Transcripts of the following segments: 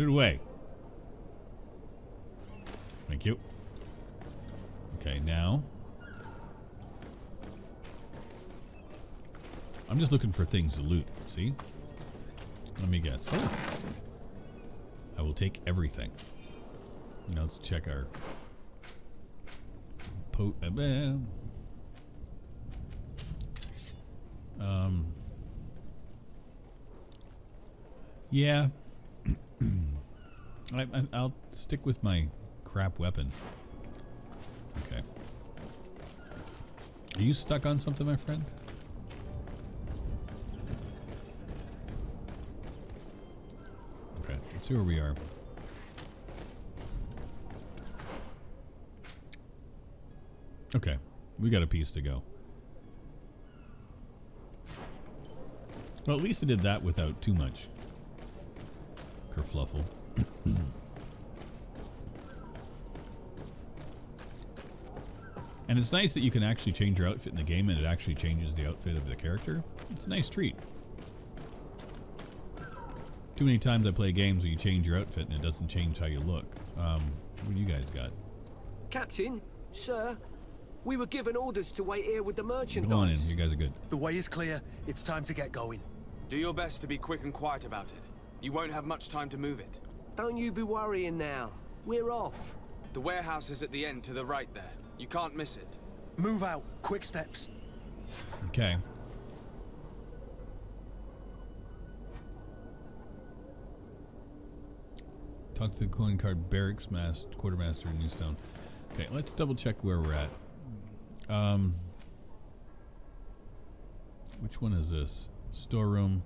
Put it away. Thank you. Okay, now. I'm just looking for things to loot. See? Let me guess. Oh. I will take everything. Now let's check our... yeah. I'll stick with my crap weapon. Okay. Are you stuck on something, my friend? Okay, let's see where we are. Okay, we got a piece to go. Well, at least I did that without too much kerfluffle. And it's nice that you can actually change your outfit in the game and it actually changes the outfit of the character. It's a nice treat. Too many times I play games where you change your outfit and it doesn't change how you look. What do you guys got? Captain, sir, we were given orders to wait here with the merchandise. Go on in, you guys are good. The way is clear. It's time to get going. Do your best to be quick and quiet about it. You won't have much time to move it. Don't you be worrying now. We're off. The warehouse is at the end to the right there. You can't miss it. Move out. Quick steps. Okay. Talk to the coin card barracks quartermaster in Newstone. Okay, let's double check where we're at. Which one is this? Storeroom.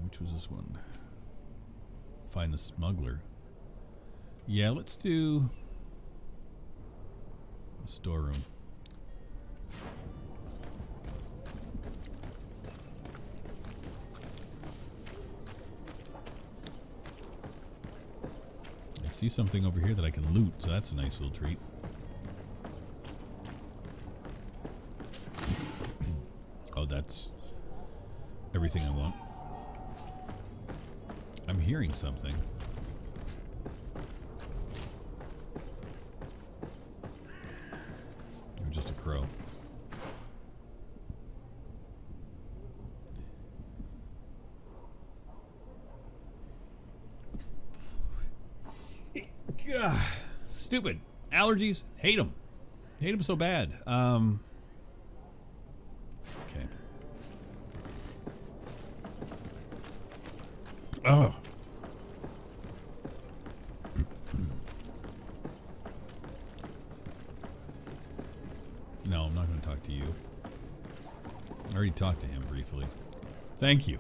Which was this one? Find the smuggler. Yeah, let's do the storeroom. I see something over here that I can loot, so that's a nice little treat. Oh, that's everything I want. I'm hearing something. Or just a crow. Stupid. Allergies. Hate them. Hate them so bad. Okay. Oh. No, I'm not going to talk to you. I already talked to him briefly. Thank you.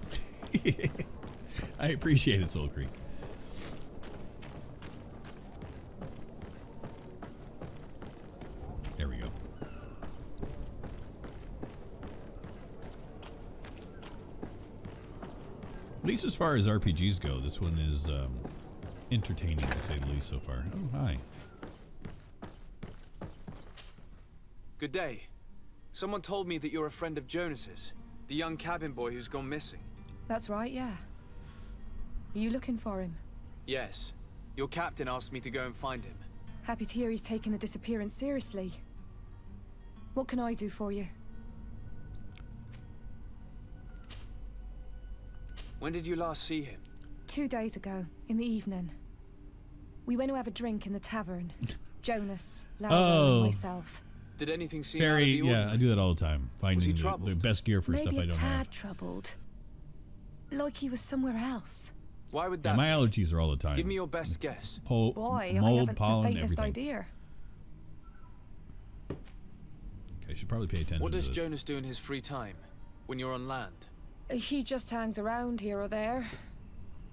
I appreciate it, Soul Creek. There we go. At least as far as RPGs go, this one is entertaining, to say the least, so far. Oh, hi. Good day. Someone told me that you're a friend of Jonas's, the young cabin boy who's gone missing. That's right, yeah. Are you looking for him? Yes. Your captain asked me to go and find him. Happy to hear he's taken the disappearance seriously. What can I do for you? When did you last see him? 2 days ago, in the evening. We went to have a drink in the tavern. Jonas, Laura, and myself. Did anything seem Very, out of the yeah, ordinary? I do that all the time. Finding the best gear for Maybe stuff I don't a tad have. troubled. Like he was somewhere else. Why would that Yeah, my be? allergies are all the time. Give me your best guess. Boy, I mold, haven't pollen, the faintest everything. idea. Okay, I should probably pay attention What to does this. Jonas do in his free time? When you're on land? He just hangs around here or there.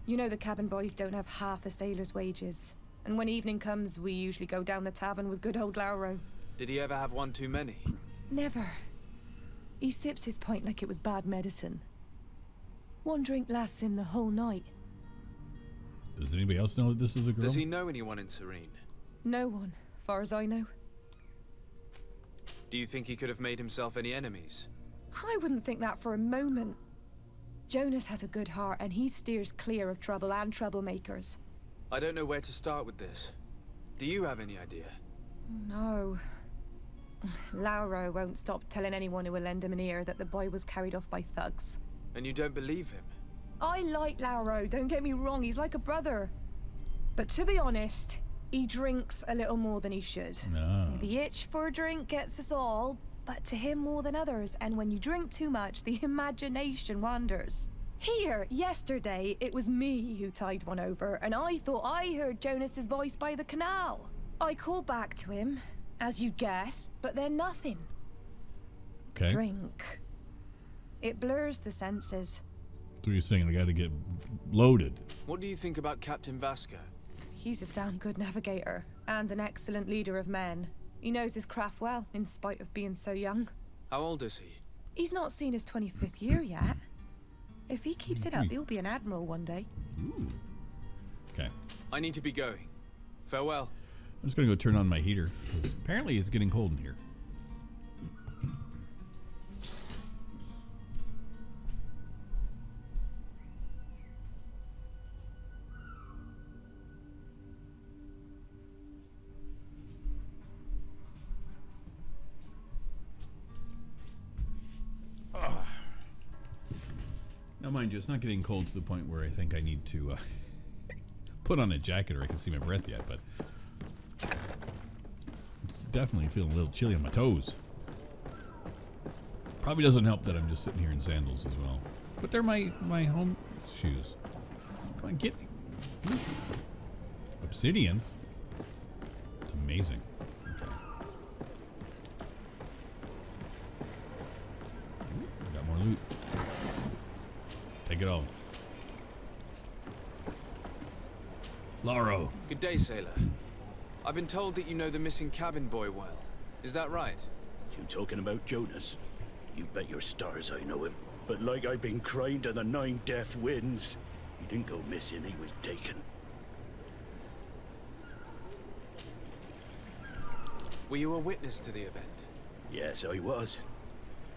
You know the cabin boys don't have half a sailor's wages. And when evening comes, we usually go down the tavern with good old Lauro. Did he ever have one too many? Never. He sips his pint like it was bad medicine. One drink lasts him the whole night. Does anybody else know that this is a girl? Does he know anyone in Serene? No one, far as I know. Do you think he could have made himself any enemies? I wouldn't think that for a moment. Jonas has a good heart and he steers clear of trouble and troublemakers. I don't know where to start with this. Do you have any idea? No. Lauro won't stop telling anyone who will lend him an ear that the boy was carried off by thugs. And you don't believe him? I like Lauro, don't get me wrong, he's like a brother. But to be honest, he drinks a little more than he should. No. The itch for a drink gets us all, but to him more than others, and when you drink too much, the imagination wanders. Here, yesterday, it was me who tied one over, and I thought I heard Jonas's voice by the canal. I called back to him, as you guessed, but then nothing. Okay. Drink. It blurs the senses. So you're saying I got to get loaded? What do you think about Captain Vasco? He's a damn good navigator, and an excellent leader of men. He knows his craft well, in spite of being so young. How old is he? He's not seen his 25th year yet. If he keeps it up, he'll be an admiral one day. Ooh. Okay. I need to be going. Farewell. I'm just going to go turn on my heater, 'cause apparently it's getting cold in here. Now, mind you, it's not getting cold to the point where I think I need to put on a jacket or I can see my breath yet, but it's definitely feeling a little chilly on my toes. Probably doesn't help that I'm just sitting here in sandals as well. But they're my home shoes. Come on, get me. Obsidian? It's amazing. Okay. Ooh, got more loot. Take it all. Lauro. Good day, sailor. I've been told that you know the missing cabin boy well. Is that right? You talking about Jonas? You bet your stars I know him. But like I've been crying to the 9 deaf winds, he didn't go missing, he was taken. Were you a witness to the event? Yes, I was.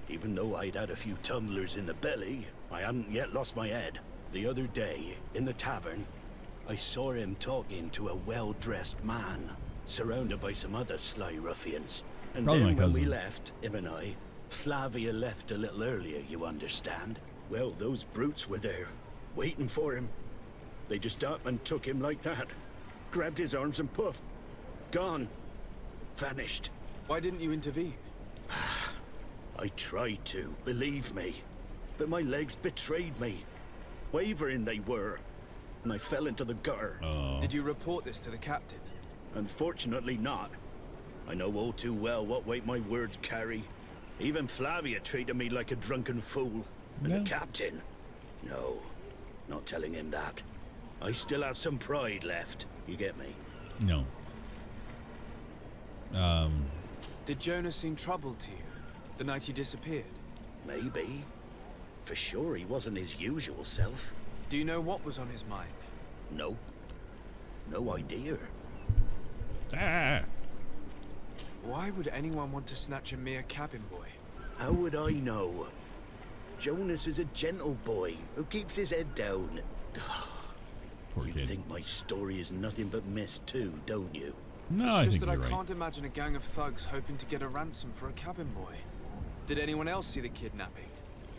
Even though I'd had a few tumblers in the belly, I hadn't yet lost my head. The other day, in the tavern, I saw him talking to a well-dressed man, surrounded by some other sly ruffians. And Probably then my when we cousin. left, him and I, Flavia left a little earlier, you understand. Well, those brutes were there, waiting for him. They just up and took him like that. Grabbed his arms and poof. Gone. Vanished. Why didn't you intervene? I tried to, believe me. But my legs betrayed me. Wavering they were. And I fell into the gutter. Did you report this to the captain? Unfortunately not. I know all too well what weight my words carry. Even Flavia treated me like a drunken fool. And Yeah. the captain? No, not telling him that. I still have some pride left. You get me? No. Did Jonas seem troubled to you the night he disappeared? Maybe. For sure he wasn't his usual self. Do you know what was on his mind? No. No idea. Ah. Why would anyone want to snatch a mere cabin boy? How would I know? Jonas is a gentle boy who keeps his head down. Poor You kid. think my story is nothing but mist too, don't you? No, It's I just think that I you're right. can't imagine a gang of thugs hoping to get a ransom for a cabin boy. Did anyone else see the kidnapping?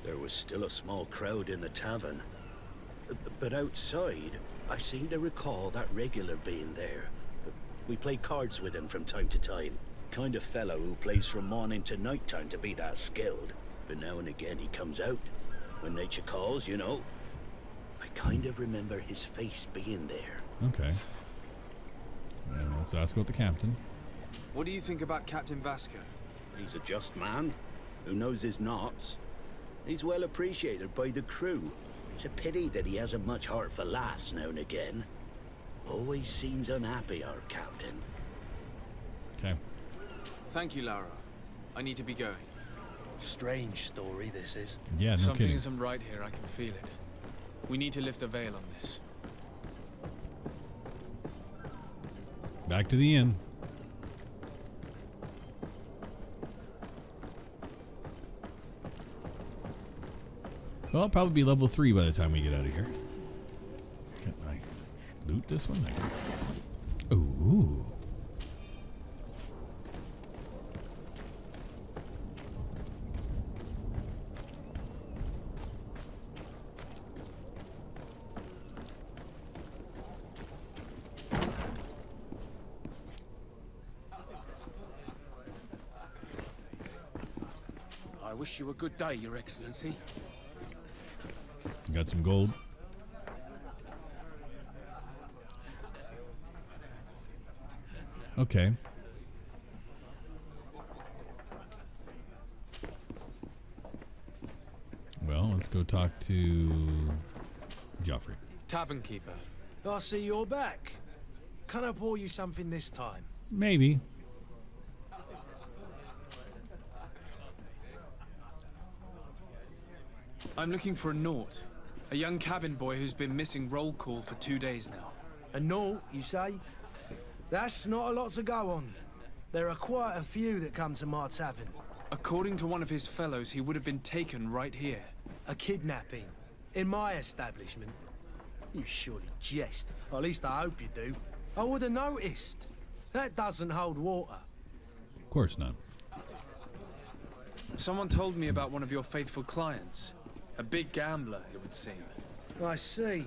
There was still a small crowd in the tavern. But outside, I seem to recall that regular being there. We play cards with him from time to time. Kind of fellow who plays from morning to night time to be that skilled. But now and again he comes out. When nature calls, you know. I kind of remember his face being there. Okay. And let's ask about the captain. What do you think about Captain Vasco? He's a just man who knows his knots. He's well appreciated by the crew. It's a pity that he hasn't much heart for laughs now and again. Always seems unhappy, our captain. Okay. Thank you, Lara. I need to be going. Strange story, this is. Yeah, no Something kidding. isn't right here, I can feel it. We need to lift the veil on this. Back to the inn. Well, I'll probably be level 3 by the time we get out of here. Can I loot this one? Ooh. I wish you a good day, Your Excellency. Got some gold. Okay. Well, let's go talk to Joffrey. Tavern keeper. I see you're back. Can I pour you something this time? Maybe. I'm looking for a Naut. A young cabin boy who's been missing roll call for 2 days now. A Naut, you say? That's not a lot to go on. There are quite a few that come to my tavern. According to one of his fellows, he would have been taken right here. A kidnapping. In my establishment. You surely jest. Or at least I hope you do. I would have noticed. That doesn't hold water. Of course not. Someone told me about one of your faithful clients. A big gambler, it would seem. I see.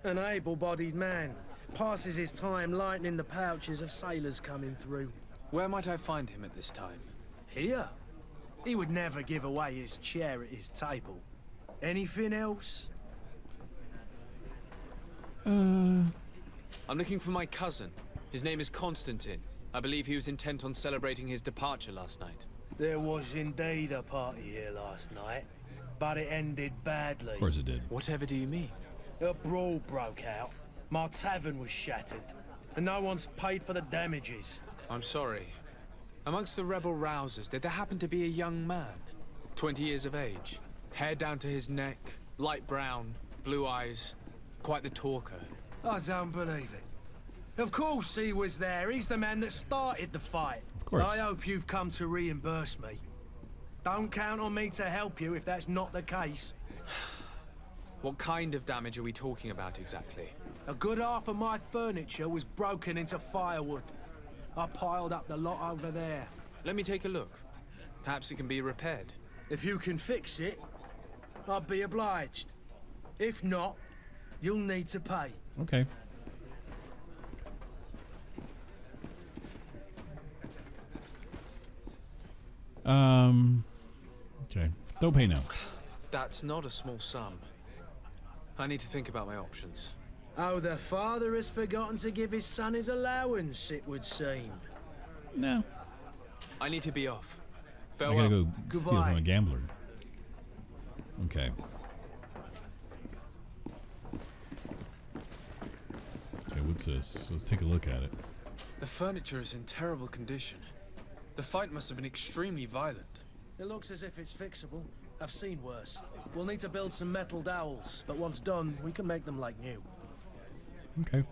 An able-bodied man. Passes his time lightening the pouches of sailors coming through. Where might I find him at this time? Here? He would never give away his chair at his table. Anything else? I'm looking for my cousin. His name is Constantine. I believe he was intent on celebrating his departure last night. There was indeed a party here last night, but it ended badly. Of course it did. Whatever do you mean? A brawl broke out. My tavern was shattered, and no one's paid for the damages. I'm sorry. Amongst the rebel rousers, did there happen to be a young man? 20 years of age. Hair down to his neck, light brown, blue eyes. Quite the talker. I don't believe it. Of course he was there. He's the man that started the fight. Of course. I hope you've come to reimburse me. Don't count on me to help you if that's not the case. What kind of damage are we talking about exactly? A good half of my furniture was broken into firewood. I piled up the lot over there. Let me take a look. Perhaps it can be repaired. If you can fix it, I'd be obliged. If not, you'll need to pay. Okay. Okay. Don't pay now. That's not a small sum. I need to think about my options. Oh, the father has forgotten to give his son his allowance, it would seem. No. I need to be off. I Farewell. gotta go steal Goodbye. from a gambler. Okay. Okay, what's this? Let's take a look at it. The furniture is in terrible condition. The fight must have been extremely violent. It looks as if it's fixable. I've seen worse. We'll need to build some metal dowels, but once done, we can make them like new. Okay.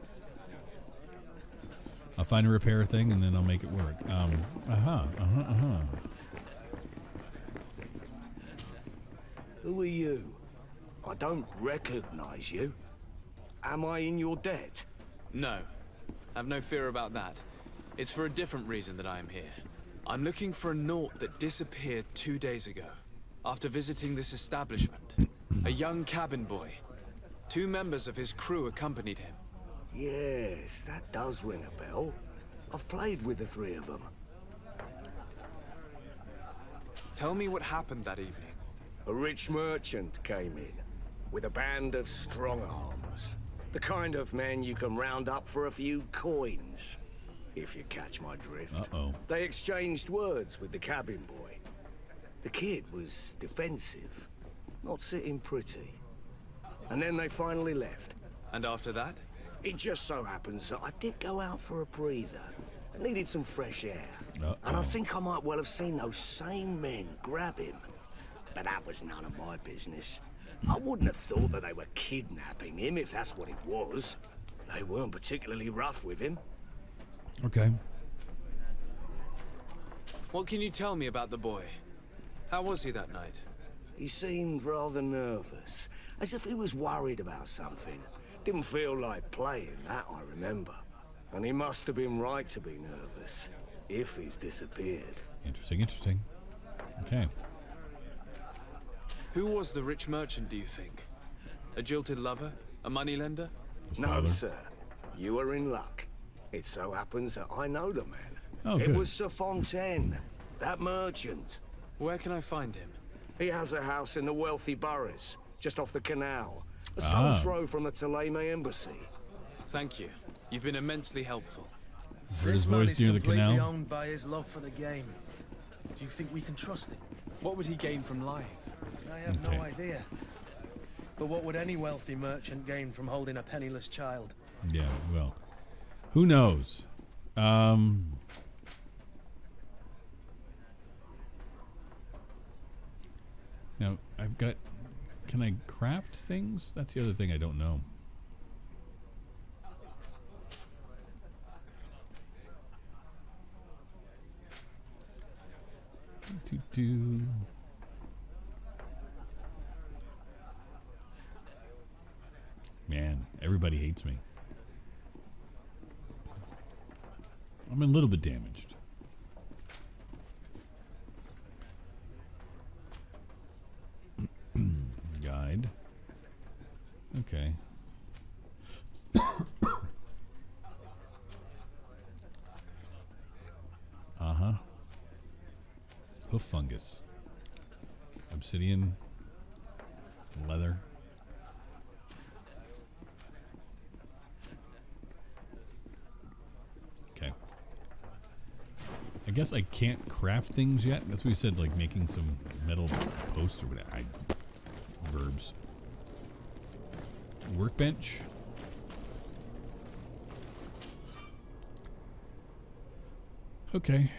I'll find a repair thing and then I'll make it work. Who are you? I don't recognize you. Am I in your debt? No. Have no fear about that. It's for a different reason that I am here. I'm looking for a Naut that disappeared 2 days ago. After visiting this establishment. A young cabin boy. 2 members of his crew accompanied him. Yes, that does ring a bell. I've played with the 3 of them. Tell me what happened that evening. A rich merchant came in, with a band of strong arms. The kind of men you can round up for a few coins, if you catch my drift. Uh-oh. They exchanged words with the cabin boy. The kid was defensive, not sitting pretty. And then they finally left. And after that? It just so happens that I did go out for a breather. I needed some fresh air. Uh-oh. And I think I might well have seen those same men grab him. But that was none of my business. I wouldn't have thought that they were kidnapping him if that's what it was. They weren't particularly rough with him. Okay. What can you tell me about the boy? How was he that night? He seemed rather nervous, as if he was worried about something. Didn't feel like playing, that I remember. And he must have been right to be nervous, if he's disappeared. Interesting, interesting. Okay. Who was the rich merchant, do you think? A jilted lover? A moneylender? His No, father. sir. You are in luck. It so happens that I know the man. Oh, it good. was Sir Fontaine, that merchant. Where can I find him? He has a house in the wealthy boroughs, just off the canal. A stone's Ah. throw from the Theleme embassy. Thank you. You've been immensely helpful. Heard his This man voice is near the completely canal. owned by his love for the game. Do you think we can trust him? What would he gain from lying? I have Okay. no idea. But what would any wealthy merchant gain from holding a penniless child? Yeah, well, who knows? Now, I've got... Can I craft things? That's the other thing I don't know. Do. Man, everybody hates me. I'm a little bit damaged. Guide. Okay. Uh-huh. Hoof fungus. Obsidian. Leather. Okay. I guess I can't craft things yet. That's what we said, like making some metal posts or whatever. Verbs. Workbench. Okay.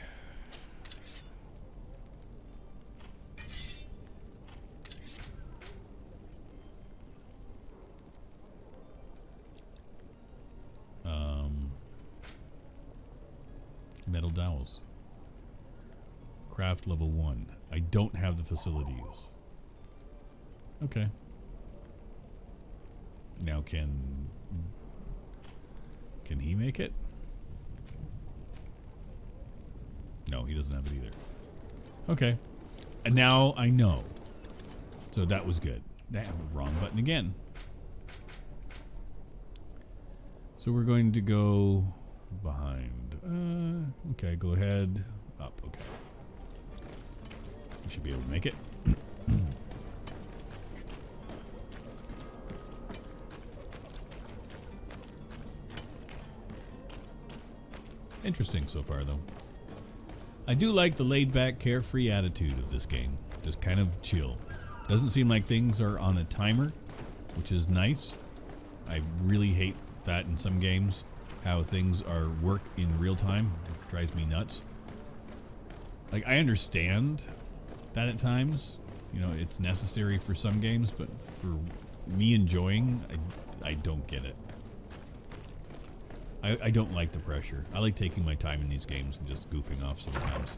Metal dowels. Craft level 1. I don't have the facilities. Okay. Now can he make it? No, he doesn't have it either. Okay. And now I know. So that was good. Damn, wrong button again. So we're going to go behind. Okay, go ahead. Up, okay. We should be able to make it. Interesting so far, though. I do like the laid-back, carefree attitude of this game. Just kind of chill. Doesn't seem like things are on a timer, which is nice. I really hate that in some games, how things are work in real time. It drives me nuts. Like, I understand that at times. You know, it's necessary for some games, but for me enjoying, I don't get it. I don't like the pressure. I like taking my time in these games and just goofing off sometimes.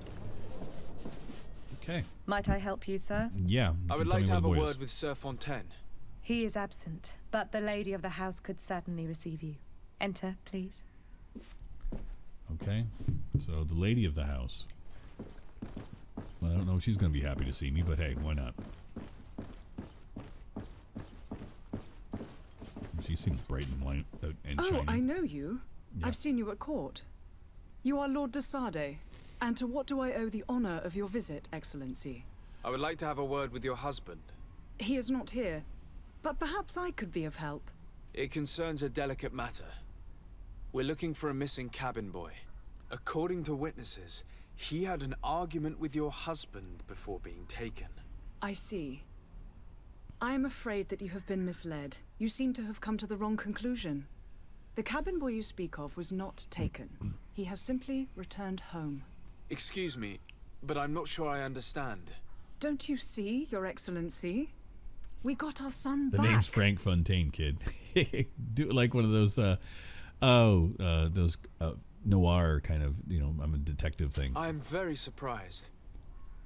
Okay. Might I help you, sir? Yeah. I would like to have a word with Sir Fontaine. He is absent, but the lady of the house could certainly receive you. Enter, please. Okay. So the lady of the house. Well, I don't know if she's going to be happy to see me, but hey, why not? She seems bright and light and shiny. Oh, I know you. Yeah. I've seen you at court. You are Lord de Sade. And to what do I owe the honor of your visit, Excellency? I would like to have a word with your husband. He is not here, but perhaps I could be of help. It concerns a delicate matter. We're looking for a missing cabin boy. According to witnesses, he had an argument with your husband before being taken. I see. I am afraid that you have been misled. You seem to have come to the wrong conclusion. The cabin boy you speak of was not taken. He has simply returned home. Excuse me, but I'm not sure I understand. Don't you see, Your Excellency? We got our son The back. name's Frank Fontaine, kid. Do like one of those, noir kind of, you know, I'm a detective thing. I am very surprised.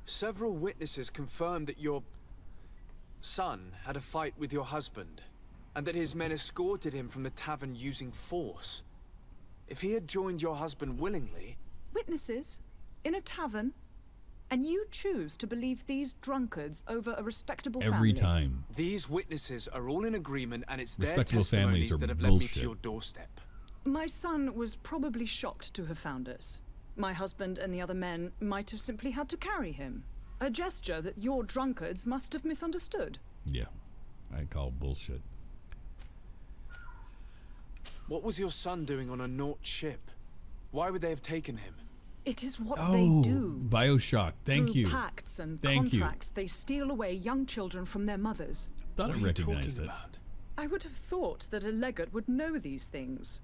Several witnesses confirmed that your son had a fight with your husband, and that his men escorted him from the tavern using force. If he had joined your husband willingly... Witnesses? In a tavern? And you choose to believe these drunkards over a respectable family? Every time. These witnesses are all in agreement, and it's their Respectable families testimonies are that have led me bullshit. to your doorstep. My son was probably shocked to have found us. My husband and the other men might have simply had to carry him. A gesture that your drunkards must have misunderstood. Yeah. I call bullshit. What was your son doing on a Naut ship? Why would they have taken him? It is what Oh, they do. Bioshock. Thank Through you. pacts and Thank you. contracts, they steal away young children from their mothers. Thought What I are you recognized talking it. about? I would have thought that a legate would know these things.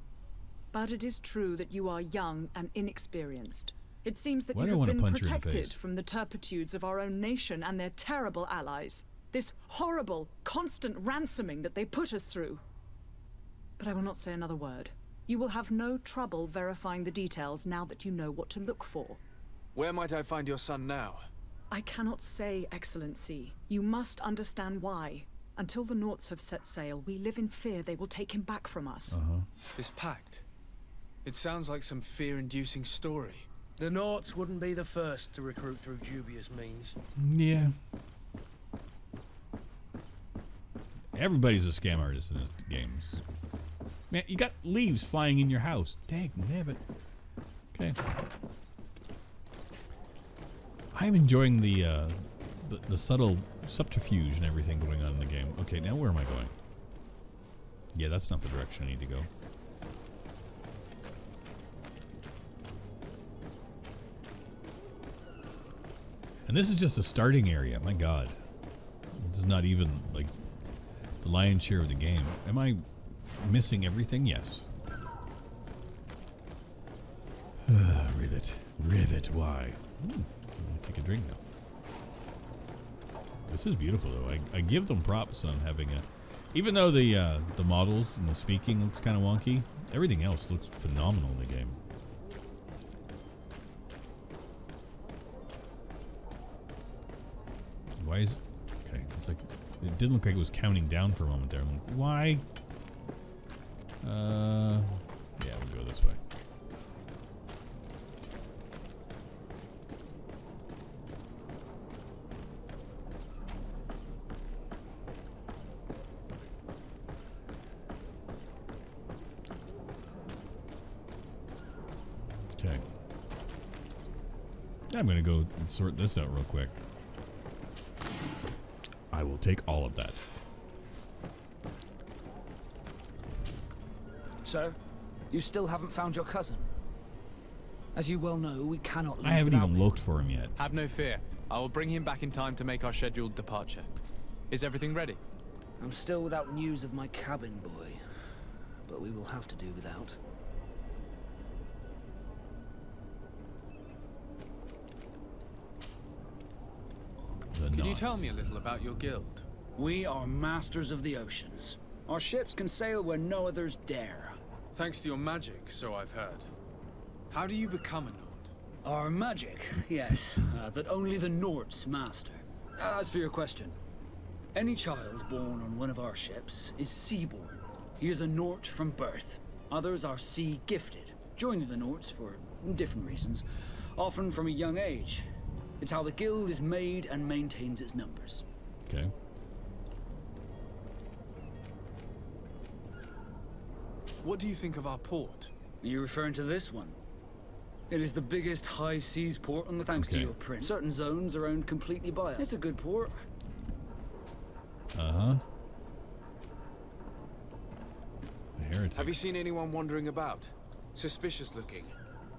But it is true that you are young and inexperienced. It seems that Why do I you have wanna been punch her in the protected face? from the turpitudes of our own nation and their terrible allies. This horrible, constant ransoming that they put us through. But I will not say another word. You will have no trouble verifying the details now that you know what to look for. Where might I find your son now? I cannot say, Excellency. You must understand why. Until the Nauts have set sail, we live in fear they will take him back from us. This pact. It sounds like some fear-inducing story. The Nauts wouldn't be the first to recruit through dubious means. Yeah. Everybody's a scam artist in this games. Man, you got leaves flying in your house. Dang nabbit. Okay. I'm enjoying the subtle subterfuge and everything going on in the game. Okay, now where am I going? Yeah, that's not the direction I need to go. And this is just a starting area. My God. This is not even, like, the lion's share of the game. Am I missing everything? Yes. Rivet. Rivet. Why? I'm gonna take a drink now. This is beautiful, though. I give them props on having a... Even though the models and the speaking looks kind of wonky, everything else looks phenomenal in the game. Why is... Okay, it's like... It didn't look like it was counting down for a moment there. I'm like, why? Yeah, we'll go this way. Okay. I'm gonna go and sort this out real quick. I will take all of that. Sir, you still haven't found your cousin. As you well know, we cannot leave I haven't without even looked for him yet. Have no fear. I will bring him back in time to make our scheduled departure. Is everything ready? I'm still without news of my cabin boy, but we will have to do without. Could you tell me a little about your guild? We are masters of the oceans. Our ships can sail where no others dare. Thanks to your magic, so I've heard. How do you become a Naut? Our magic, yes, that only the Nords master. As for your question, any child born on one of our ships is seaborn. He is a Nort from birth. Others are sea-gifted, joining the Norts for different reasons, often from a young age. It's how the guild is made and maintains its numbers. Okay. What do you think of our port? Are you referring to this one? It is the biggest high seas port on the thanks to Okay. your prince. Certain zones are owned completely by us. It's a good port. Uh-huh. The heretic. Have you seen anyone wandering about? Suspicious looking.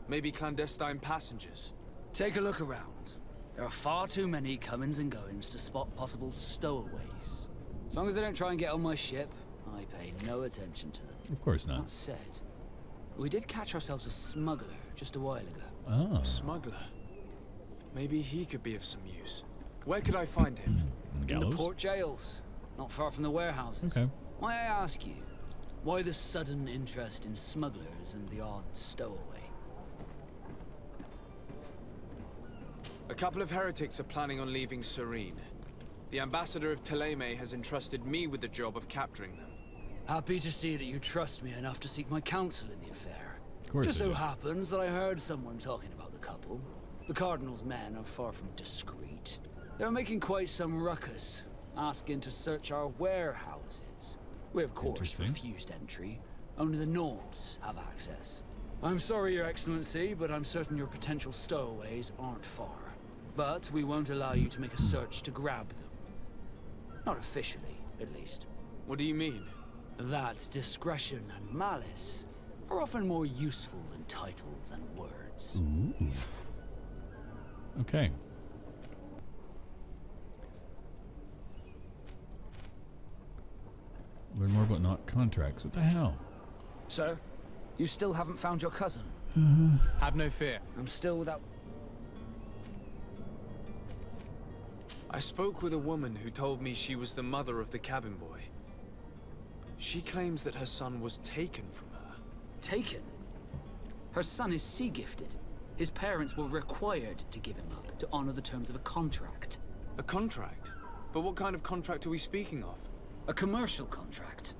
Maybe clandestine passengers. Take a look around. There are far too many comings and goings to spot possible stowaways. As long as they don't try and get on my ship, I pay no attention to them. Of course not. That said, we did catch ourselves a smuggler just a while ago. Oh. Smuggler. Maybe he could be of some use. Where could I find him? The In gallows? the port jails, not far from the warehouses. Okay. May I ask you, why the sudden interest in smugglers and the odd stowaway? A couple of heretics are planning on leaving Serene. The ambassador of Teleme has entrusted me with the job of capturing them. Happy to see that you trust me enough to seek my counsel in the affair. Of course Just I so do. happens that I heard someone talking about the couple. The Cardinal's men are far from discreet. They're making quite some ruckus, asking to search our warehouses. We, of course, Interesting. refused entry. Only the Nords have access. I'm sorry, Your Excellency, but I'm certain your potential stowaways aren't far. But we won't allow you to make a search to grab them. Not officially, at least. What do you mean? That discretion and malice are often more useful than titles and words. Ooh. Okay. Learn more about not contracts. What the hell? Sir, you still haven't found your cousin. Have no fear. I'm still without... I spoke with a woman who told me she was the mother of the cabin boy. She claims that her son was taken from her. Taken? Her son is sea-gifted. His parents were required to give him up to honor the terms of a contract. A contract? But what kind of contract are we speaking of? A commercial contract.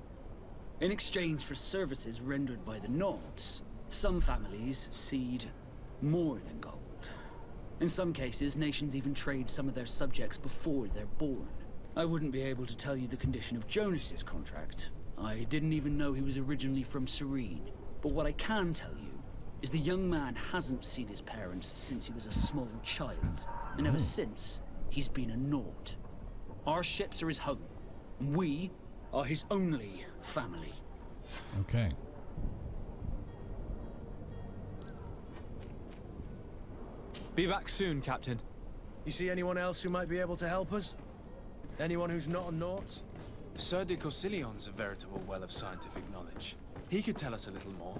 In exchange for services rendered by the Nords, some families cede more than gold. In some cases, nations even trade some of their subjects before they're born. I wouldn't be able to tell you the condition of Jonas's contract. I didn't even know he was originally from Serene. But what I can tell you is the young man hasn't seen his parents since he was a small child. And ever since, he's been a Nord. Our ships are his home. We are his only family. Okay. Be back soon, Captain. You see anyone else who might be able to help us? Anyone who's not a Naut? Sir de Corsillion's a veritable well of scientific knowledge. He could tell us a little more.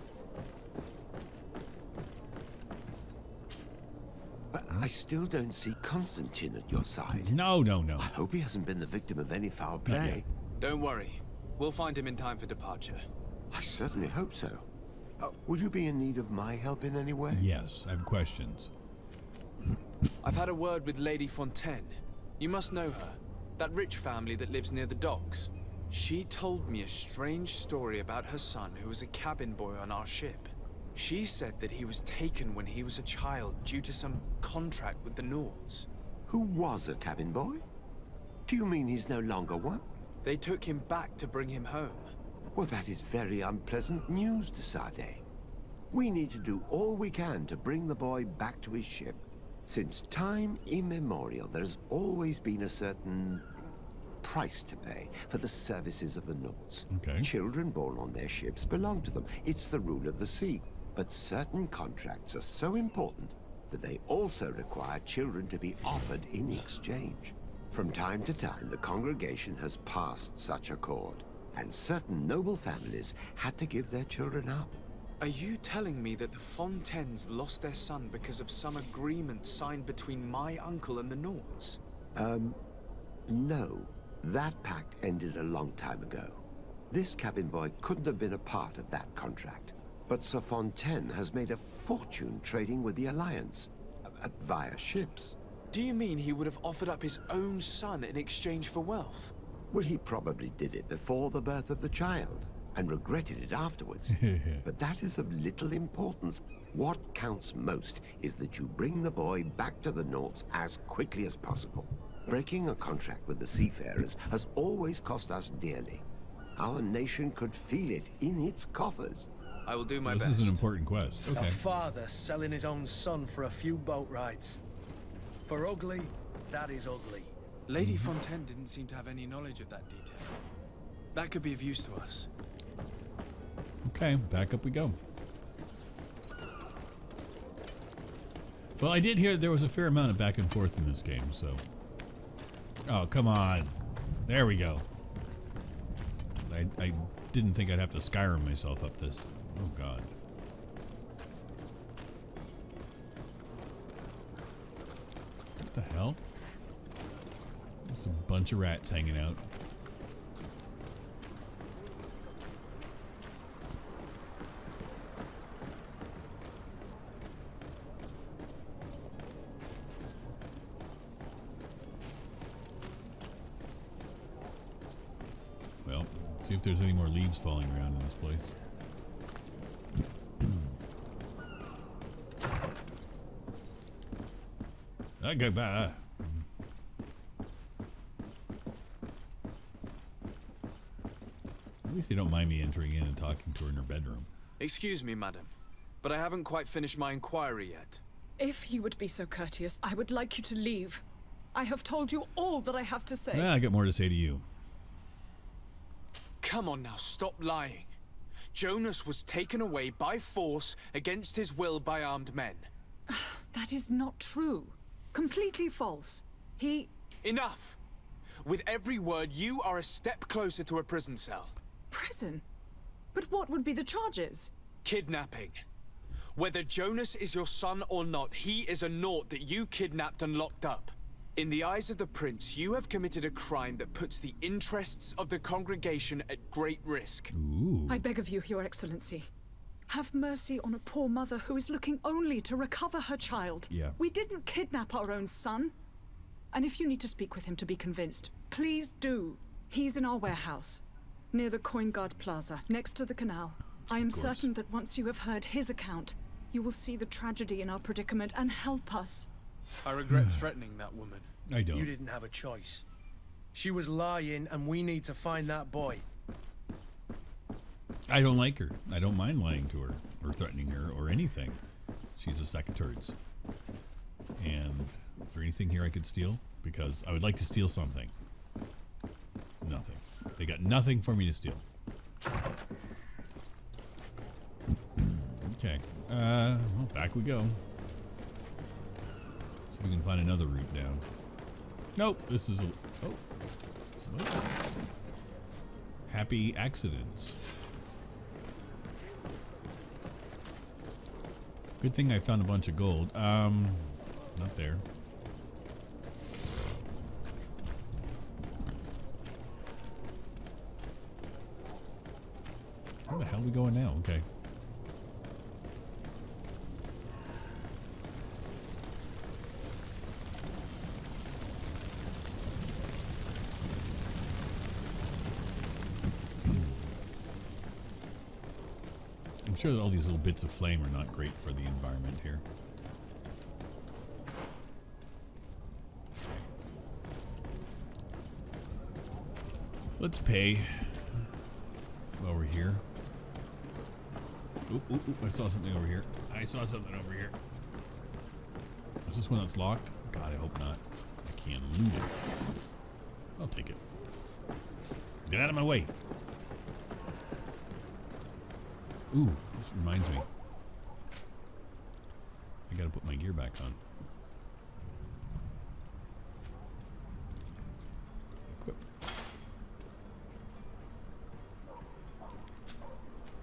But I still don't see Constantine at your side. No, no, no. I hope he hasn't been the victim of any foul Not play. yet. Don't worry. We'll find him in time for departure. I certainly hope so. Would you be in need of my help in any way? Yes, I have questions. I've had a word with Lady Fontaine. You must know her. That rich family that lives near the docks. She told me a strange story about her son who was a cabin boy on our ship. She said that he was taken when he was a child due to some contract with the Nords. Who was a cabin boy? Do you mean he's no longer one? They took him back to bring him home. Well, that is very unpleasant news, de Sade. We need to do all we can to bring the boy back to his ship. Since time immemorial, there's always been a certain price to pay for the services of the Nords. Okay. Children born on their ships belong to them. It's the rule of the sea. But certain contracts are so important that they also require children to be offered in exchange. From time to time, the congregation has passed such accord, and certain noble families had to give their children up. Are you telling me that the Fontaines lost their son because of some agreement signed between my uncle and the Nords? No. That pact ended a long time ago. This cabin boy couldn't have been a part of that contract. But Sir Fontaine has made a fortune trading with the Alliance, via ships. Do you mean he would have offered up his own son in exchange for wealth? Well, he probably did it before the birth of the child, and regretted it afterwards. But that is of little importance. What counts most is that you bring the boy back to the Nords as quickly as possible. Breaking a contract with the seafarers has always cost us dearly. Our nation could feel it in its coffers. I will do my This best. is an important quest. A Okay. father selling his own son for a few boat rides. For ugly, that is ugly. Lady Fontaine didn't seem to have any knowledge of that detail. That could be of use to us. Okay, back up we go. Well, I did hear there was a fair amount of back and forth in this game, so... Oh, come on. There we go. I didn't think I'd have to Skyrim myself up this. Oh, God. What the hell? There's a bunch of rats hanging out. See if there's any more leaves falling around in this place. Okay, bye. At least they don't mind me entering in and talking to her in her bedroom. Excuse me, madam, but I haven't quite finished my inquiry yet. If you would be so courteous, I would like you to leave. I have told you all that I have to say. I got more to say to you. Come on now, stop lying. Jonas was taken away by force against his will by armed men. That is not true. Completely false. He... Enough! With every word, you are a step closer to a prison cell. Prison? But what would be the charges? Kidnapping. Whether Jonas is your son or not, he is a naught that you kidnapped and locked up. In the eyes of the prince, you have committed a crime that puts the interests of the congregation at great risk. Ooh. I beg of you, Your Excellency. Have mercy on a poor mother who is looking only to recover her child. Yeah. We didn't kidnap our own son. And if you need to speak with him to be convinced, please do. He's in our warehouse, near the Coin Guard Plaza, next to the canal. I am certain that once you have heard his account, you will see the tragedy in our predicament and help us. I regret threatening that woman. I don't. You didn't have a choice. She was lying, and we need to find that boy. I don't like her. I don't mind lying to her or threatening her or anything. She's a sack of turds. And is there anything here I could steal? Because I would like to steal something. Nothing. They got nothing for me to steal. Okay. Well, back we go. See if we can find another route down. Nope. This is a... Oh. Oh. Happy accidents. Good thing I found a bunch of gold. Not there. Where the hell are we going now? Okay. I'm sure that all these little bits of flame are not great for the environment here. Let's pay while we're here. Oop, oop, oop, I saw something over here. I saw something over here. Is this one that's locked? God, I hope not. I can't loot it. I'll take it. Get out of my way. Ooh, this reminds me. I gotta put my gear back on. Equip.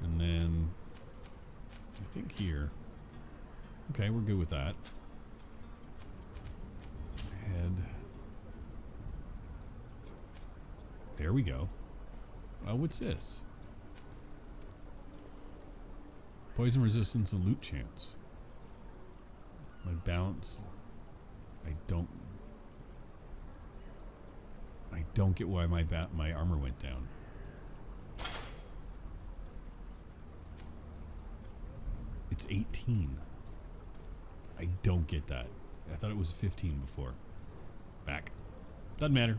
And then I think here. Okay, we're good with that. Head. There we go. What's this? Poison resistance and loot chance. My balance. I don't get why my armor went down. It's 18. I don't get that. I thought it was 15 before. Back. Doesn't matter.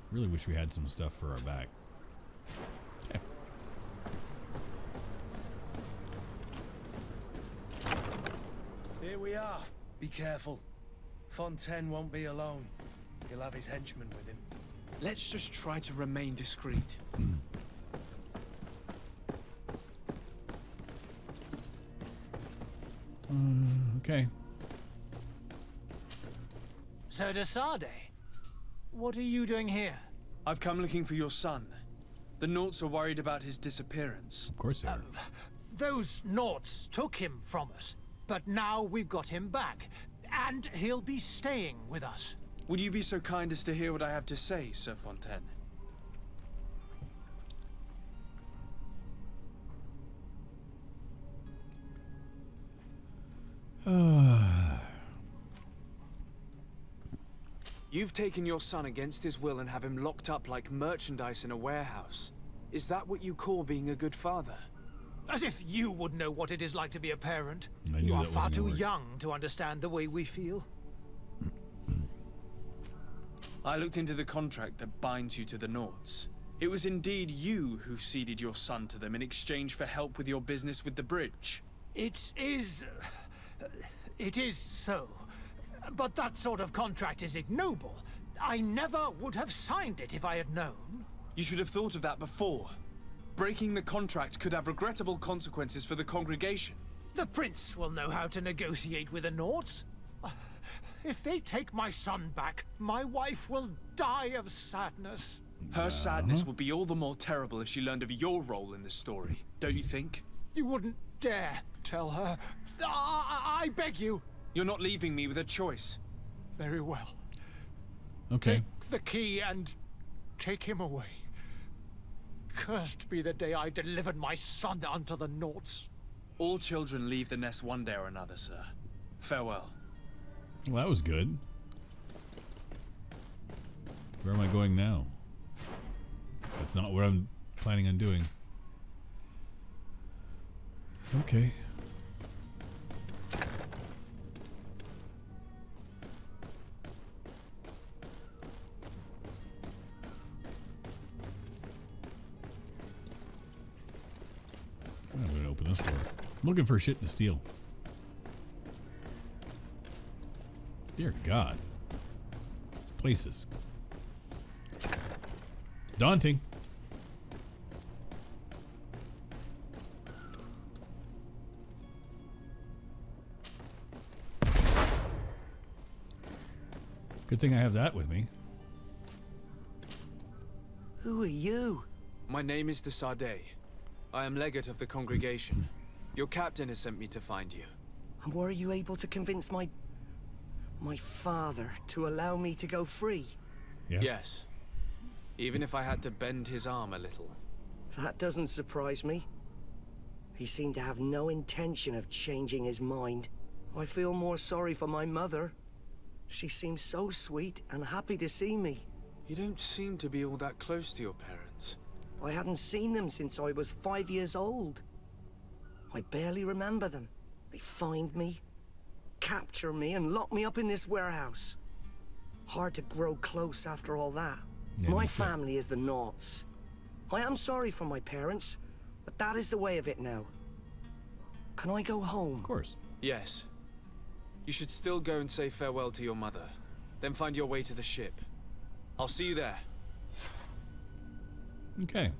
Really wish we had some stuff for our back. Okay. Here we are. Be careful. Fontaine won't be alone. He'll have his henchmen with him. Let's just try to remain discreet. Okay. So Desade, what are you doing here? I've come looking for your son. The Naughts are worried about his disappearance. Of course they are. Those Naughts took him from us, but now we've got him back, and he'll be staying with us. Would you be so kind as to hear what I have to say, Sir Fontaine? You've taken your son against his will and have him locked up like merchandise in a warehouse. Is that what you call being a good father? As if you would know what it is like to be a parent. I knew You are that far wasn't too gonna work. young to understand the way we feel. I looked into the contract that binds you to the Nords. It was indeed you who ceded your son to them in exchange for help with your business with the bridge. It is so. But that sort of contract is ignoble. I never would have signed it if I had known. You should have thought of that before. Breaking the contract could have regrettable consequences for the congregation. The prince will know how to negotiate with the Nords. If they take my son back, my wife will die of sadness. Her sadness would be all the more terrible if she learned of your role in the story, don't you think? You wouldn't dare tell her. I beg you. You're not leaving me with a choice. Very well. Okay. Take the key and take him away. Cursed be the day I delivered my son unto the Nords. All children leave the nest one day or another, sir. Farewell. Well, that was good. Where am I going now? That's not what I'm planning on doing. Okay. I'm going to open this door. I'm looking for shit to steal. Dear God. This place is daunting. Good thing I have that with me. Who are you? My name is de Sardet. I am legate of the congregation. Your captain has sent me to find you. And were you able to convince my father to allow me to go free? Yeah. Yes. Even if I had to bend his arm a little. That doesn't surprise me. He seemed to have no intention of changing his mind. I feel more sorry for my mother. She seems so sweet and happy to see me. You don't seem to be all that close to your parents. I hadn't seen them since I was 5 years old. I barely remember them. They find me, capture me, and lock me up in this warehouse. Hard to grow close after all that. Yeah, My no shit. family is the Nords. I am sorry for my parents, but that is the way of it now. Can I go home? Of course. Yes. You should still go and say farewell to your mother. Then find your way to the ship. I'll see you there. Okay.